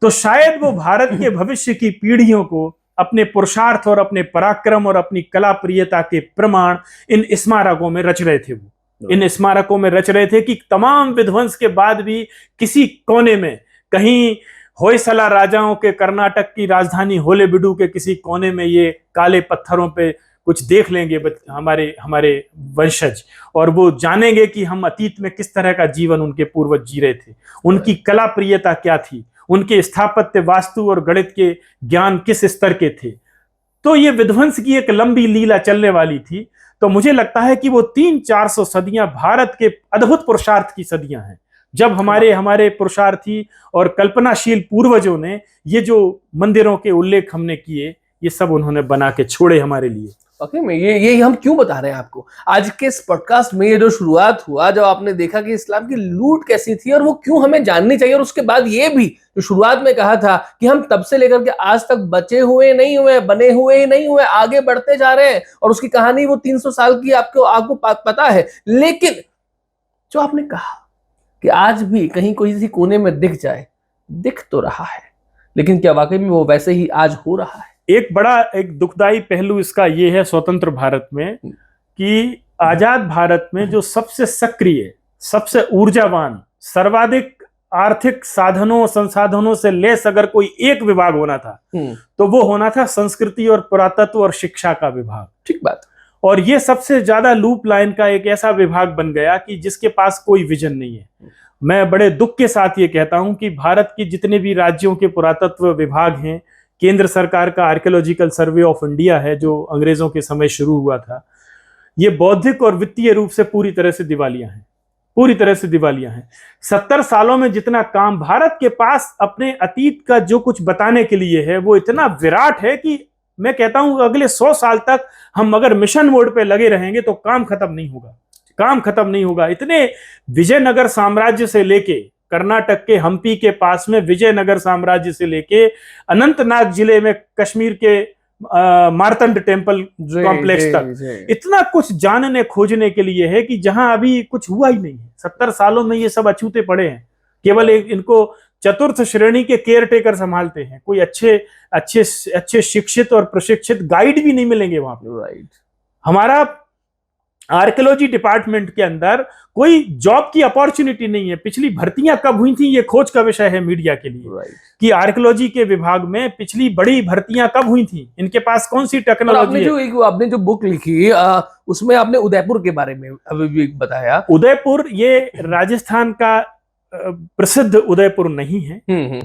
तो शायद वो भारत के भविष्य की पीढ़ियों को अपने पुरुषार्थ और अपने पराक्रम और अपनी कला प्रियता के प्रमाण इन स्मारकों में रच रहे थे। वो इन स्मारकों में रच रहे थे कि तमाम विध्वंस के बाद भी किसी कोने में, कहीं होयसला राजाओं के कर्नाटक की राजधानी होलेबिडु के किसी कोने में ये काले पत्थरों पे कुछ देख लेंगे हमारे वंशज, और वो जानेंगे कि हम अतीत में किस तरह का जीवन उनके पूर्वज जी रहे थे, उनकी कला प्रियता क्या थी, उनके स्थापत्य, वास्तु और गणित के ज्ञान किस स्तर के थे। तो ये विध्वंस की एक लंबी लीला चलने वाली थी। तो मुझे लगता है कि वो 300-400 सदियां भारत के अद्भुत पुरुषार्थ की सदियां हैं, जब हमारे पुरुषार्थी और कल्पनाशील पूर्वजों ने ये जो मंदिरों के उल्लेख हमने किए, ये सब उन्होंने बना के छोड़े हमारे लिए। ओके, मैं ये हम क्यों बता रहे हैं आपको आज के इस पॉडकास्ट में, ये जो शुरुआत हुआ, जब आपने देखा कि इस्लाम की लूट कैसी थी और वो क्यों हमें जाननी चाहिए, और उसके बाद ये भी जो शुरुआत में कहा था कि हम तब से लेकर के आज तक बचे हुए नहीं हुए, बने हुए ही नहीं हुए, आगे बढ़ते जा रहे हैं, और उसकी कहानी वो 300 साल की आपको पता है। लेकिन जो आपने कहा कि आज भी कहीं कोई किसी कोने में दिख जाए, दिख तो रहा है, लेकिन क्या वाकई में वो वैसे ही आज हो रहा है? एक दुखदाई पहलू इसका ये है स्वतंत्र भारत में कि आजाद भारत में जो सबसे सक्रिय, सबसे ऊर्जावान, सर्वाधिक आर्थिक साधनों संसाधनों से लेस अगर कोई एक विभाग होना था तो वो होना था संस्कृति और पुरातत्व और शिक्षा का विभाग। ठीक बात। और ये सबसे ज्यादा लूप लाइन का एक ऐसा विभाग बन गया कि जिसके पास कोई विजन नहीं है। मैं बड़े दुख के साथ ये कहता हूं कि भारत के जितने भी राज्यों के पुरातत्व विभाग हैं, केंद्र सरकार का आर्कियोलॉजिकल सर्वे ऑफ इंडिया है जो अंग्रेजों के समय शुरू हुआ था, ये बौद्धिक और वित्तीय रूप से पूरी तरह से दिवालिया हैं, पूरी तरह से दिवालिया हैं। 70 सालों में जितना काम भारत के पास अपने अतीत का जो कुछ बताने के लिए है वो इतना विराट है कि मैं कहता हूं अगले 100 साल तक हम अगर मिशन मोड पे लगे रहेंगे तो काम खत्म नहीं होगा, काम खत्म नहीं होगा। इतने विजयनगर साम्राज्य से लेके कर्नाटक के हम्पी के पास में विजयनगर साम्राज्य से लेके अनंतनाग जिले में कश्मीर के मार्तंड टेम्पल कॉम्प्लेक्स तक इतना कुछ जानने खोजने के लिए है कि जहां अभी कुछ हुआ ही नहीं है। 70 सालों में ये सब अछूते पड़े हैं। केवल इनको चतुर्थ श्रेणी के केयर टेकर संभालते हैं, कोई अच्छे शिक्षित और प्रशिक्षित गाइड भी नहीं मिलेंगे वहां पे। राइट। हमारा आर्कियोलॉजी डिपार्टमेंट के अंदर कोई जॉब की अपॉर्चुनिटी नहीं है। पिछली भर्तियां कब हुई थी ये खोज का विषय है मीडिया के लिए, कि आर्कियोलॉजी के विभाग में पिछली बड़ी भर्तियां कब हुई थी, इनके पास कौन सी टेक्नोलॉजी है। आपने जो बुक लिखी उसमें आपने उदयपुर के बारे में अभी भी बताया। उदयपुर ये राजस्थान का प्रसिद्ध उदयपुर नहीं है,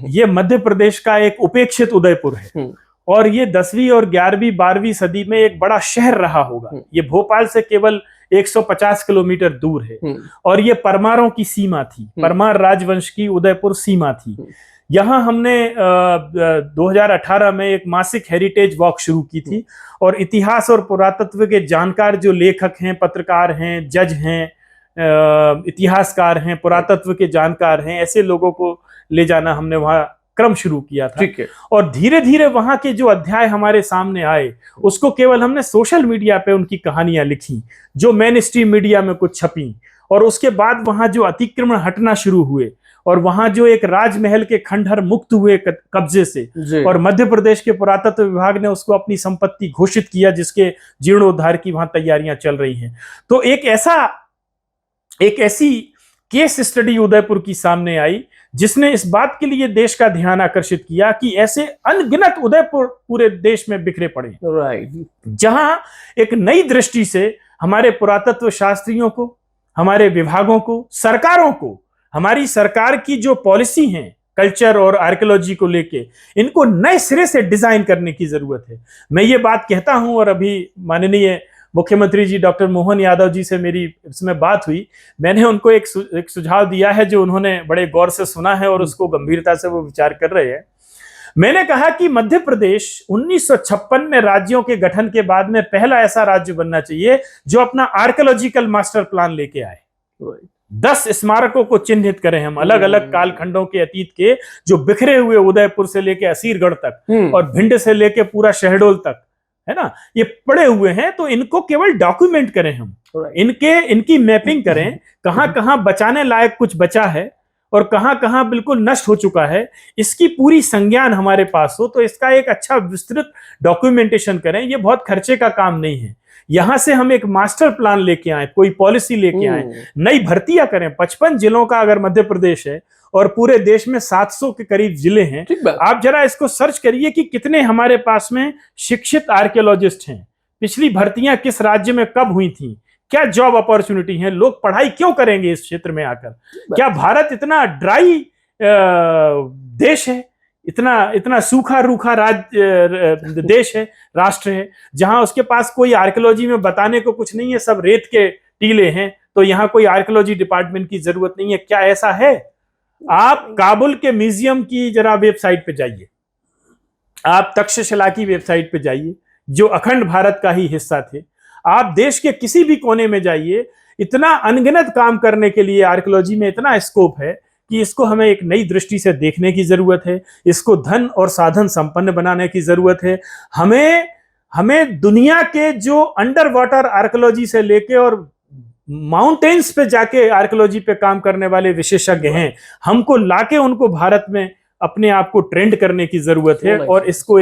ये मध्य प्रदेश का एक उपेक्षित उदयपुर है, और ये 10वीं और 11वीं 12वीं सदी में एक बड़ा शहर रहा होगा। ये भोपाल से केवल 150 किलोमीटर दूर है, और ये परमारों की सीमा थी, परमार राजवंश की उदयपुर सीमा थी। यहाँ हमने 2018 में एक मासिक हेरिटेज वॉक शुरू की थी और इतिहास और पुरातत्व के जानकार जो लेखक हैं, पत्रकार हैं, जज हैं, इतिहासकार हैं, पुरातत्व के जानकार हैं, ऐसे लोगों को ले जाना हमने वहाँ क्रम शुरू किया था। ठीक है। और धीरे धीरे वहां के जो अध्याय हमारे सामने आए उसको केवल हमने सोशल मीडिया पे उनकी कहानियां लिखी जो मेन स्ट्रीम मीडिया में कुछ छपी, और उसके बाद वहां जो अतिक्रमण हटना शुरू हुए और वहां जो एक राजमहल के खंडहर मुक्त हुए कब्जे से, और मध्य प्रदेश के पुरातत्व विभाग ने उसको अपनी संपत्ति घोषित किया जिसके जीर्णोद्धार की वहां तैयारियां चल रही हैं। तो एक ऐसी केस स्टडी उदयपुर की सामने आई जिसने इस बात के लिए देश का ध्यान आकर्षित किया कि ऐसे अनगिनत उदयपुर पूरे देश में बिखरे पड़े, राइट, जहां एक नई दृष्टि से हमारे पुरातत्व शास्त्रियों को, हमारे विभागों को, सरकारों को, हमारी सरकार की जो पॉलिसी है कल्चर और आर्कियोलॉजी को लेके, इनको नए सिरे से डिजाइन करने की जरूरत है। मैं ये बात कहता हूं, और अभी माननीय मुख्यमंत्री जी डॉक्टर मोहन यादव जी से मेरी इसमें बात हुई, मैंने उनको एक सुझाव दिया है जो उन्होंने बड़े गौर से सुना है और उसको गंभीरता से वो विचार कर रहे हैं। मैंने कहा कि मध्य प्रदेश 1956 में राज्यों के गठन के बाद में पहला ऐसा राज्य बनना चाहिए जो अपना आर्कियोलॉजिकल मास्टर प्लान लेके आए। 10 स्मारकों को चिन्हित करें हम, अलग अलग कालखंडों के अतीत के, जो बिखरे हुए उदयपुर से लेके असीरगढ़ तक और भिंड से लेके पूरा शहडोल तक, है ना, ये पड़े हुए हैं। तो इनको केवल डॉक्यूमेंट करें हम, इनकी मैपिंग करें, कहां कहां बचाने लायक कुछ बचा है और कहां कहां बिल्कुल नष्ट हो चुका है, इसकी पूरी संज्ञान हमारे पास हो। तो इसका एक अच्छा विस्तृत डॉक्यूमेंटेशन करें। ये बहुत खर्चे का काम नहीं है। यहां से हम एक मास्टर प्लान लेके आए, कोई पॉलिसी लेके आए, नई भर्तियां करें। 55 जिलों का अगर मध्य प्रदेश है और पूरे देश में 700 के करीब जिले हैं, आप जरा इसको सर्च करिए कि कितने हमारे पास में शिक्षित आर्कियोलॉजिस्ट हैं, पिछली भर्तियां किस राज्य में कब हुई थी, क्या जॉब अपॉर्चुनिटी है, लोग पढ़ाई क्यों करेंगे इस क्षेत्र में आकर। क्या भारत इतना ड्राई देश है, इतना सूखा रूखा देश है, राष्ट्र है, जहां उसके पास कोई आर्कियोलॉजी में बताने को कुछ नहीं है, सब रेत के टीले हैं, तो यहां कोई आर्कियोलॉजी डिपार्टमेंट की जरूरत नहीं है। क्या ऐसा है? आप काबुल के म्यूजियम की जरा वेबसाइट पे जाइए, आप तक्षशिला की वेबसाइट पे जाइए जो अखंड भारत का ही हिस्सा थे, आप देश के किसी भी कोने में जाइए, इतना अनगिनत काम करने के लिए आर्कियोलॉजी में इतना स्कोप है कि इसको हमें एक नई दृष्टि से देखने की जरूरत है। इसको धन और साधन संपन्न बनाने की जरूरत है। हमें दुनिया के जो अंडर वाटर आर्कियोलॉजी से लेके और माउंटेन्स पे जाके आर्कियोलॉजी पे काम करने वाले विशेषज्ञ हैं, हमको लाके उनको भारत में अपने आप को ट्रेंड करने की जरूरत है। और इसको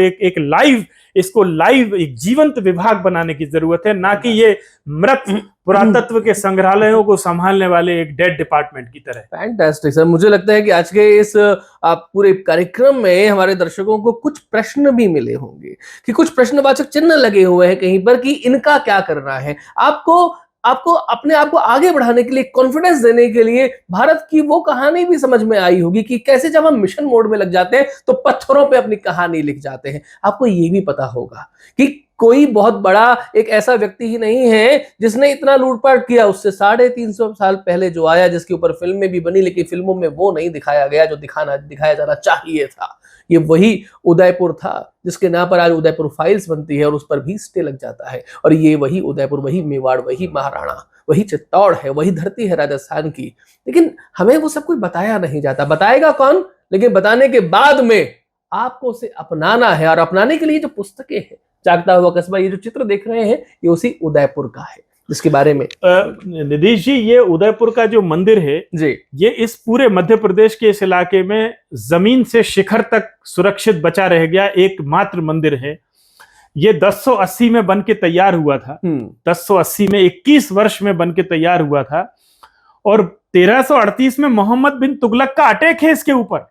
इसको लाइव एक जीवंत विभाग बनाने की जरूरत है, ना कि ये मृत पुरातत्व के संग्रहालयों को संभालने वाले एक डेड डिपार्टमेंट की तरह। फैंटास्टिक सर, मुझे लगता है कि आज के इस आप पूरे कार्यक्रम में हमारे दर्शकों को कुछ प्रश्न भी मिले होंगे, कि कुछ प्रश्नवाचक चिन्ह लगे हुए हैं कहीं पर कि इनका क्या करना है। आपको अपने आप को आगे बढ़ाने के लिए, कॉन्फिडेंस देने के लिए भारत की वो कहानी भी समझ में आई होगी कि कैसे जब हम मिशन मोड में लग जाते हैं तो पत्थरों पे अपनी कहानी लिख जाते हैं। आपको ये भी पता होगा कि कोई बहुत बड़ा एक ऐसा व्यक्ति ही नहीं है जिसने इतना लूटपाट किया। उससे 350 साल पहले जो आया, जिसके ऊपर फिल्में भी बनी, लेकिन फिल्मों में वो नहीं दिखाया गया जो दिखाया जाना चाहिए था। ये वही उदयपुर था जिसके नाम पर आज उदयपुर फाइल्स बनती है और उस पर भी स्टे लग जाता है। और ये वही उदयपुर, वही मेवाड़, वही महाराणा, वही चित्तौड़ है, वही धरती है राजस्थान की। लेकिन हमें वो सब कुछ बताया नहीं जाता। बताएगा कौन? लेकिन बताने के बाद में आपको उसे अपनाना है, और अपनाने के लिए जो पुस्तकें हैं, जागता हुआ कस्बा, ये जो चित्र देख रहे हैं, ये उसी उदयपुर का है, जिसके बारे में निधीश जी, ये उदयपुर का जो मंदिर है जी, ये इस पूरे मध्य प्रदेश के इस इलाके में जमीन से शिखर तक सुरक्षित बचा रह गया एकमात्र मंदिर है। ये 1080 में बन के तैयार हुआ था। 1080 में 21 वर्ष में बन के तैयार हुआ था, और 1338 में मोहम्मद बिन तुगलक का अटैक है इसके ऊपर।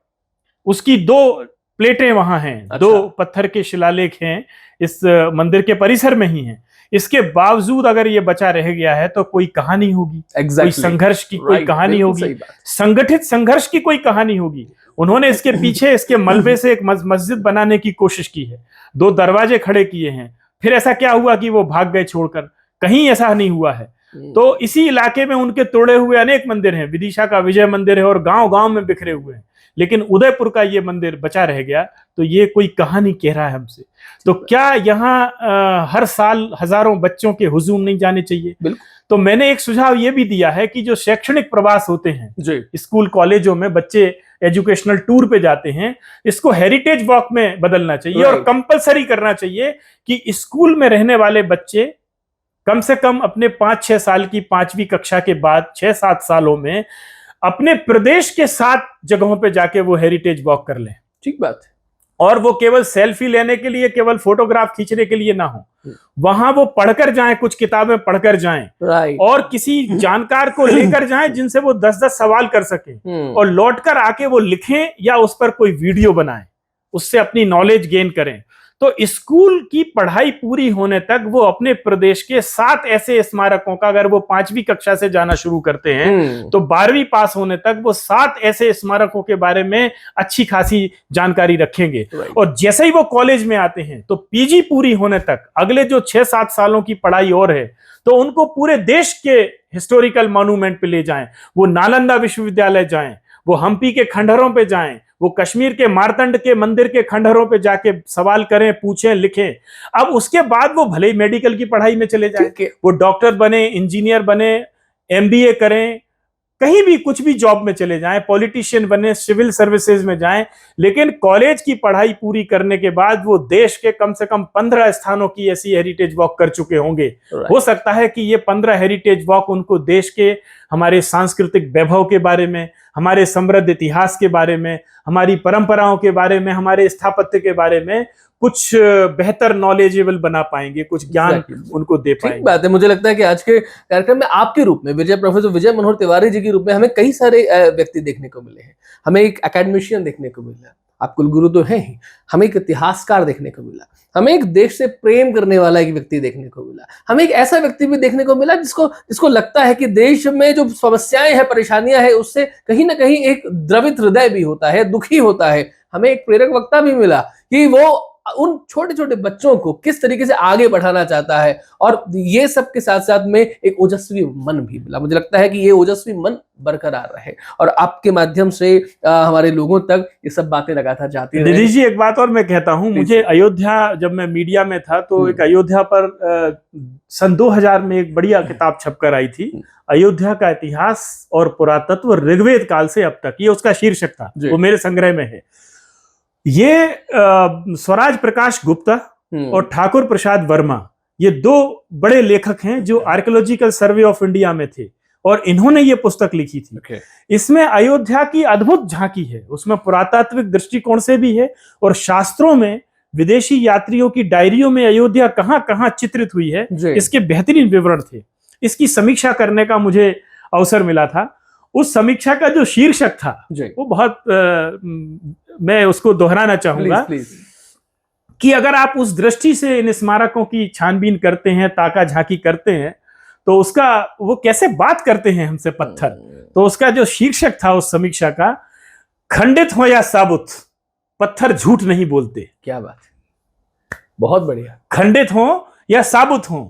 उसकी 2 प्लेटें वहां हैं। अच्छा। 2 पत्थर के शिलालेख हैं, इस मंदिर के परिसर में ही हैं। इसके बावजूद अगर ये बचा रह गया है तो कोई कहानी होगी। कोई संघर्ष की कोई कहानी होगी, संगठित संघर्ष की कोई कहानी होगी। उन्होंने इसके पीछे इसके मलबे से एक मस्जिद बनाने की कोशिश की है, 2 दरवाजे खड़े किए हैं। फिर ऐसा क्या हुआ कि वो भाग गए छोड़कर? कहीं ऐसा नहीं हुआ है। तो इसी इलाके में उनके तोड़े हुए अनेक मंदिर हैं। विदिशा का विजय मंदिर है, और गांव गांव में बिखरे हुए हैं। लेकिन उदयपुर का ये मंदिर बचा रह गया। तो ये कोई कहानी कह रहा है हमसे। तो क्या यहाँ हर साल हजारों बच्चों के हुजूम नहीं जाने चाहिए? बिल्कुल। तो मैंने एक सुझाव ये भी दिया है कि जो शैक्षणिक प्रवास होते हैं जी, स्कूल कॉलेजों में, बच्चे एजुकेशनल टूर पे जाते हैं, इसको हेरिटेज वॉक में बदलना चाहिए और कंपलसरी करना चाहिए कि स्कूल में रहने वाले बच्चे कम से कम अपने 5-6 साल की 5वीं कक्षा के बाद 6-7 सालों में अपने प्रदेश के 7 जगहों पे जाके वो हेरिटेज वॉक कर लें। ठीक बात है। और वो केवल सेल्फी लेने के लिए, केवल फोटोग्राफ खींचने के लिए ना हो, वहां वो पढ़कर जाएं, कुछ किताबें पढ़कर जाएं और किसी जानकार को लेकर जाएं जिनसे वो 10-10 सवाल कर सकें और लौटकर आके वो लिखें या उस पर कोई वीडियो बनाएं, उससे अपनी नॉलेज गेन करें। तो स्कूल की पढ़ाई पूरी होने तक वो अपने प्रदेश के 7 ऐसे स्मारकों का, अगर वो 5वीं कक्षा से जाना शुरू करते हैं तो 12वीं पास होने तक वो 7 ऐसे स्मारकों के बारे में अच्छी खासी जानकारी रखेंगे। और जैसे ही वो कॉलेज में आते हैं तो पीजी पूरी होने तक अगले जो 6-7 सालों की पढ़ाई और है, तो उनको पूरे देश के हिस्टोरिकल मॉन्यूमेंट पे ले जाएं। वो नालंदा विश्वविद्यालय जाएं, वो हम्पी के खंडहरों पे जाएं, वो कश्मीर के मारतंड के मंदिर के खंडहरों पे जाके सवाल करें, पूछें, लिखें। अब उसके बाद वो भले ही मेडिकल की पढ़ाई में चले जाएं, वो डॉक्टर बने, इंजीनियर बने, एमबीए करें, कहीं भी कुछ भी जॉब में चले जाएं, पॉलिटिशियन बने, सिविल सर्विसेज में जाएं, लेकिन कॉलेज की पढ़ाई पूरी करने के बाद वो देश के कम से कम 15 स्थानों की ऐसी हेरिटेज वॉक कर चुके होंगे। हो सकता है कि ये 15 हेरिटेज वॉक उनको देश के, हमारे सांस्कृतिक वैभव के बारे में, हमारे समृद्ध इतिहास के बारे में, हमारी परंपराओं के बारे में, हमारे स्थापत्य के बारे में कुछ बेहतर नॉलेजेबल बना पाएंगे, कुछ ज्ञान उनको दे पाएंगे। ठीक बात है। मुझे लगता है कि आज के कार्यक्रम में आपके रूप में, प्रोफेसर विजय मनोहर तिवारी जी के रूप में हमें कई सारे व्यक्ति देखने को मिले हैं। हमें एक एकेडमिशियन देखने को मिला, आप कुलगुरु तो हैं ही, हमें एक इतिहासकार देखने को मिला, हमें एक देश से प्रेम करने वाला एक व्यक्ति देखने को मिला, हमें एक ऐसा व्यक्ति भी देखने को मिला जिसको लगता है कि देश में जो समस्याएं हैं, परेशानियां हैं, उससे कहीं ना कहीं एक द्रवित हृदय भी होता है, दुखी होता है। हमें एक प्रेरक वक्ता भी मिला कि वो उन छोटे छोटे बच्चों को किस तरीके से आगे बढ़ाना चाहता है, और ये सब के साथ साथ में एक ओजस्वी मन भी मिला। मुझे लगता है कि ये ओजस्वी मन बरकरार रहे और आपके माध्यम से हमारे लोगों तक ये सब बातें लगातार जाती रहे। दिलीप जी, एक बात और मैं कहता हूं, मुझे अयोध्या, जब मैं मीडिया में था तो एक अयोध्या पर सन 2000 में एक बढ़िया किताब छपकर आई थी, अयोध्या का इतिहास और पुरातत्व ऋग्वेद काल से अब तक, ये उसका शीर्षक था, वो मेरे संग्रह में है। ये स्वराज प्रकाश गुप्ता और ठाकुर प्रसाद वर्मा, ये 2 बड़े लेखक हैं जो आर्कियोलॉजिकल सर्वे ऑफ इंडिया में थे और इन्होंने ये पुस्तक लिखी थी। इसमें अयोध्या की अद्भुत झांकी है, उसमें पुरातात्विक दृष्टिकोण से भी है और शास्त्रों में, विदेशी यात्रियों की डायरियों में अयोध्या कहां कहां चित्रित हुई है, इसके बेहतरीन विवरण थे। इसकी समीक्षा करने का मुझे अवसर मिला था। उस समीक्षा का जो शीर्षक था वो बहुत मैं उसको दोहराना चाहूंगा कि अगर आप उस दृष्टि से इन स्मारकों की छानबीन करते हैं, ताका झांकी करते हैं, तो उसका वो कैसे बात करते हैं हमसे पत्थर। तो उसका जो शीर्षक था उस समीक्षा का, खंडित हो या साबुत, पत्थर झूठ नहीं बोलते। क्या बात है, बहुत बढ़िया। खंडित हो या साबुत हो,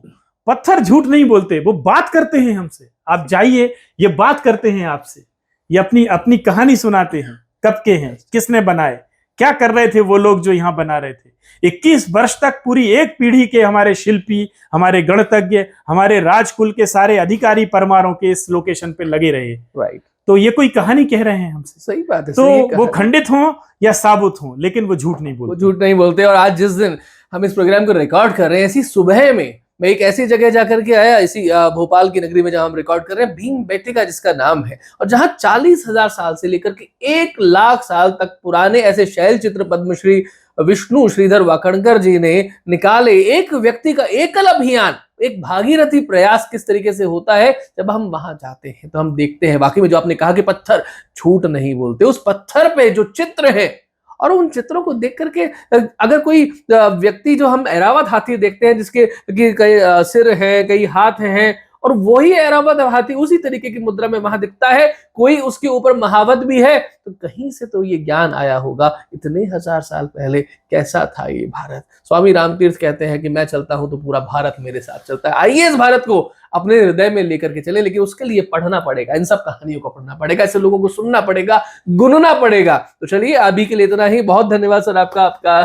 पत्थर झूठ नहीं बोलते, वो बात करते हैं हमसे। आप जाइए, ये बात करते हैं आपसे, ये अपनी अपनी कहानी सुनाते हैं, कब के हैं, किसने बनाए, क्या कर रहे थे वो लोग जो यहाँ बना रहे थे। 21 वर्ष तक पूरी एक पीढ़ी के हमारे शिल्पी, हमारे गणतज्ञ, हमारे राजकुल के सारे अधिकारी परमारों के इस लोकेशन पे लगे रहे। राइट। तो ये कोई कहानी कह रहे हैं हमसे। सही बात है। तो वो खंडित हो या साबुत हो, लेकिन वो झूठ नहीं बोलते। वो झूठ नहीं बोलते। और आज जिस दिन हम इस प्रोग्राम को रिकॉर्ड कर रहे हैं, ऐसी सुबह में मैं एक ऐसी जगह जाकर के आया, इसी भोपाल की नगरी में जहां हम रिकॉर्ड कर रहे हैं, भीमबेटका जिसका नाम है, और जहां 40,000 साल से लेकर के 1,00,000 साल तक पुराने ऐसे शैल चित्र पद्मश्री विष्णु श्रीधर वाकणकर जी ने निकाले। एक व्यक्ति का एकल अभियान, एक भागीरथी प्रयास किस तरीके से होता है। जब हम वहां जाते हैं तो हम देखते हैं वाकई में, जो आपने कहा कि पत्थर झूठ नहीं बोलते, उस पत्थर पे जो चित्र है, और उन चित्रों को देख करके अगर कोई व्यक्ति, जो हम ऐरावत हाथी देखते हैं जिसके कई सिर हैं, कई हाथ हैं, और वही ऐरावत हाथी उसी तरीके की मुद्रा में वहां दिखता है, कोई उसके ऊपर महावत भी है, तो कहीं से तो ये ज्ञान आया होगा इतने हजार साल पहले कैसा था ये भारत। स्वामी रामतीर्थ कहते हैं कि मैं चलता हूं तो पूरा भारत मेरे साथ चलता है। आइए इस भारत को अपने हृदय में लेकर के चले, लेकिन उसके लिए पढ़ना पड़ेगा, इन सब कहानियों को पढ़ना पड़ेगा, ऐसे लोगों को सुनना पड़ेगा, गुनना पड़ेगा। तो चलिए अभी के लिए इतना ही। बहुत धन्यवाद सर आपका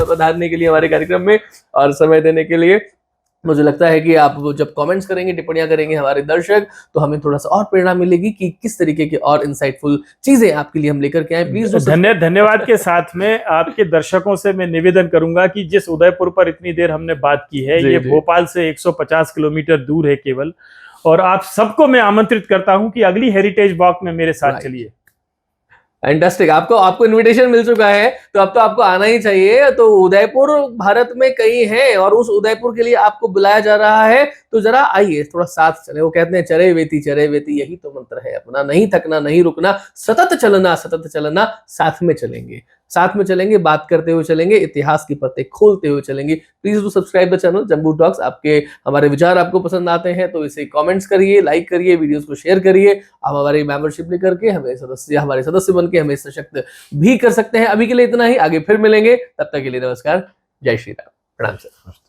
पधारने के लिए हमारे कार्यक्रम में और समय देने के लिए। मुझे लगता है कि आप जब कमेंट्स करेंगे, टिप्पणियां करेंगे हमारे दर्शक, तो हमें थोड़ा सा और प्रेरणा मिलेगी कि किस तरीके की और इंसाइटफुल चीजें आपके लिए हम लेकर के आए। प्लीज धन्यवाद के साथ में आपके दर्शकों से मैं निवेदन करूंगा कि जिस उदयपुर पर इतनी देर हमने बात की है, ये भोपाल से 150 किलोमीटर दूर है केवल, और आप सबको मैं आमंत्रित करता हूं कि अगली हेरिटेज वॉक में मेरे साथ चलिए। फैंटास्टिक, आपको इनविटेशन मिल चुका है, तो अब तो आपको आना ही चाहिए। तो उदयपुर भारत में कई है और उस उदयपुर के लिए आपको बुलाया जा रहा है, तो जरा आइए, थोड़ा साथ चले। वो कहते हैं चरे वेती, यही तो मंत्र है अपना, नहीं थकना नहीं रुकना, सतत चलना, साथ में चलेंगे, बात करते हुए चलेंगे, इतिहास की पत्ते खोलते हुए चलेंगे। Please do subscribe the channel Jambu Talks. हमारे विचार आपको पसंद आते हैं तो इसे कमेंट्स करिए, लाइक करिए, वीडियोस को शेयर करिए। आप हमारी मेंबरशिप लेकर के हमारे सदस्य बनके हमें सशक्त भी कर सकते हैं। अभी के लिए इतना ही, आगे फिर मिलेंगे, तब तक के लिए नमस्कार, जय श्री राम, प्रणाम सर।